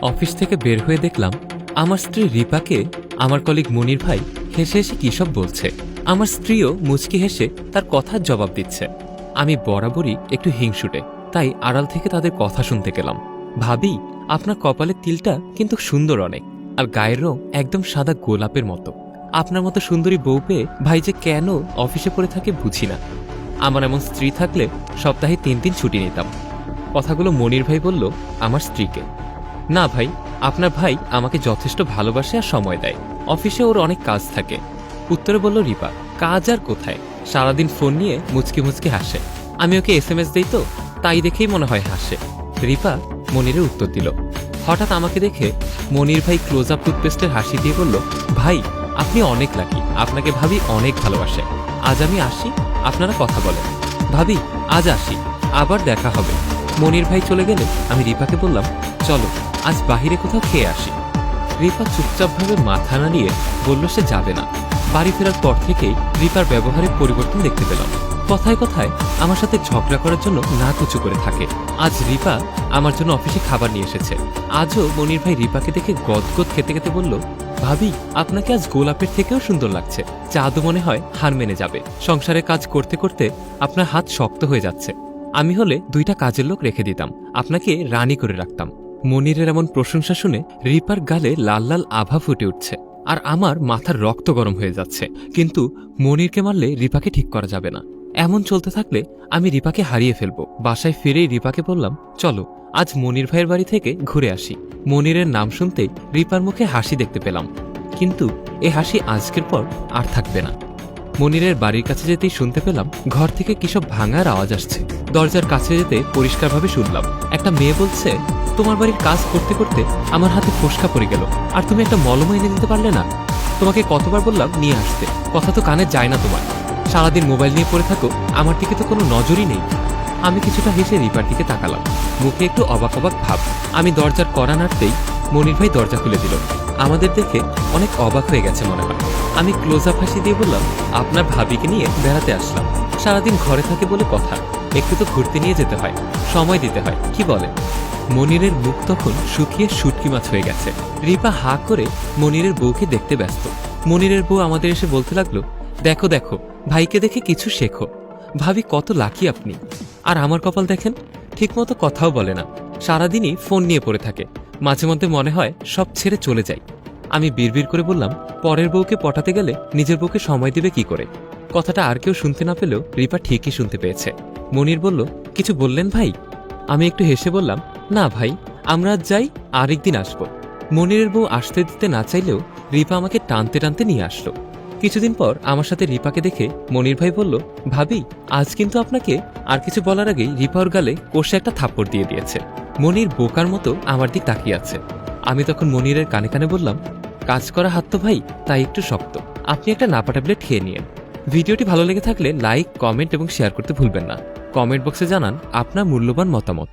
Office থেকে বের হয়ে দেখলাম আমার স্ত্রী রিপাকে আমার কলিগ মনির ভাই হেসে হেসে কী সব বলছে। আমার স্ত্রীও মুচকি হেসে তার কথার জবাব দিচ্ছে। আমি বরাবরই একটু হিংসুটে, তাই আড়াল থেকে তাদের কথা শুনতে গেলাম। ভাবি, আপনার কপালের তিলটা কিন্তু সুন্দর অনেক, আর গায়ের রং একদম সাদা গোলাপের মতো। আপনার মতো সুন্দরী বউ পেয়ে ভাই যে কেন অফিসে পড়ে থাকে বুঝি না। আমার এমন স্ত্রী থাকলে সপ্তাহে 3 দিন ছুটি নিতাম। কথাগুলো মনির ভাই বলল আমার স্ত্রীকে। না ভাই, আপনার ভাই আমাকে যথেষ্ট ভালোবাসে আর সময় দেয়। অফিসে ওর অনেক কাজ থাকে। উত্তরে বলল রিপা, কাজ আর কোথায়, সারাদিন ফোন নিয়ে মুচকি মুচকি হাসে। আমি ওকে SMS দেই তো, তাই দেখেই মনে হয় হাসে। রিপা মনিরের উত্তর দিল। হঠাৎ আমাকে দেখে মনির ভাই ক্লোজ আপ টুথপেস্টের হাসি দিয়ে বলল, ভাই আপনি অনেক লাকি, আপনাকে ভাবি অনেক ভালোবাসে। আজ আমি আসি, আপনারা কথা বলেন। ভাবি আজ আসি, আবার দেখা হবে। মনির ভাই চলে গেলে আমি রিপাকে বললাম, চলো আজ বাহিরে কোথাও খেয়ে আসি। রিপা চুপচাপভাবে মাথা নাড়িয়ে বলল সে যাবে না। বাড়ি ফেরার পর থেকেই রিপার ব্যবহারে পরিবর্তন দেখতে পেলাম। কথায় কথায় আমার সাথে ঝগড়া করার জন্য নাক উঁচু করে থাকে। আজ রিপা আমার জন্য অফিসে খাবার নিয়ে এসেছে। আজও মনির ভাই রিপাকে দেখে গদগদ খেতে খেতে বলল, ভাবি আপনাকে আজ গোলাপের থেকেও সুন্দর লাগছে। চাঁদও মনে হয় হার মেনে যাবে। সংসারে কাজ করতে করতে আপনার হাত শক্ত হয়ে যাচ্ছে। আমি হলে 2টা কাজের লোক রেখে দিতাম, আপনাকে রানী করে রাখতাম। মনিরের এমন প্রশংসা শুনে রিপার গালে লাল লাল আভা ফুটে উঠছে, আর আমার মাথার রক্ত গরম হয়ে যাচ্ছে। কিন্তু মনিরকে মারলে রিপাকে ঠিক করা যাবে না। এমন চলতে থাকলে আমি রিপাকে হারিয়ে ফেলবো। বাসায় ফিরেই রিপাকে বললাম, চলো আজ মনির ভাইয়ের বাড়ি থেকে ঘুরে আসি। মনিরের নাম শুনতেই রিপার মুখে হাসি দেখতে পেলাম, কিন্তু এ হাসি আজকের পর আর থাকবে না। মনিরের বাড়ির কাছে যেতেই শুনতে পেলাম ঘর থেকে কিসব ভাঙার আওয়াজ আসছে। দরজার কাছে যেতে পরিষ্কারভাবে শুনলাম একটা মেয়ে বলছে, তোমার বাড়ির কাজ করতে করতে আমার হাতে ফোসকা পড়ে গেল, আর তুমি একটা মলম এনে দিতে পারলে না? তোমাকে কতবার বললাম নিয়ে আসতে, কথা তো কানে যায় না তোমার। সারাদিন মোবাইল নিয়ে পড়ে থাকো, আমার দিকে তো কোনো নজরই নেই। আমি কিছুটা হেসে রিপার দিকে তাকালাম, মুখে একটু অবাক অবাক ভাব। আমি দরজার কড়া নাড়তেই মনির ভাই দরজা খুলে দিল। আমাদের দেখে অনেক অবাক হয়ে গেছে মনে হয়। আমি ক্লোজ আপ হাসি দিয়ে বললাম, আপনার ভাবিকে নিয়ে বেড়াতে আসলাম। সারাদিন ঘরে থাকে বলে কথা, একটু তো ঘুরতে নিয়ে যেতে হয়, সময় দিতে হয়, কি বলে? মনিরের মুখ তখন শুকিয়ে শুটকি মাছ হয়ে গেছে। রিপা হা করে মনিরের বউকে দেখতে ব্যস্ত। মনিরের বউ আমাদের এসে বলতে লাগলো, দেখো দেখো ভাইকে দেখে কিছু শেখো। ভাবি কত লাকি আপনি। আর আমার কপাল দেখেন, ঠিকমতো কথাও বলে না, সারাদিনই ফোন নিয়ে পড়ে থাকে। মাঝে মধ্যে মনে হয় সব ছেড়ে চলে যাই। আমি বিড়বিড় করে বললাম, পরের বউকে পটাতে গেলে নিজের বউকে সময় দিবে কি করে? কথাটা আর কেউ শুনতে না পেলেও রিপা ঠিকই শুনতে পেয়েছে। মনির বলল, কিছু বললেন ভাই? আমি একটু হেসে বললাম, না ভাই, আমরা আজ যাই, আরেকদিন আসবো। মনিরের বউ আসতে দিতে না চাইলেও রিপা আমাকে টানতে টানতে নিয়ে আসলো। কিছুদিন পর আমার সাথে রিপাকে দেখে মনির ভাই বলল, ভাবি আজ কিন্তু আপনাকে। আর কিছু বলার আগেই রিপা ওর গালে কষে একটা থাপ্পড় দিয়ে দিয়েছে। মনির বোকার মতো আমার দিক তাকিয়ে আছে। আমি তখন মনিরের কানে কানে বললাম, কাজ করা হাত তো ভাই তাই একটু শক্ত, আপনি একটা নাপা ট্যাবলেট খেয়ে নিন। ভিডিওটি ভালো লেগে থাকলে লাইক, কমেন্ট এবং শেয়ার করতে ভুলবেন না। কমেন্ট বক্সে জানান আপনার মূল্যবান মতামত।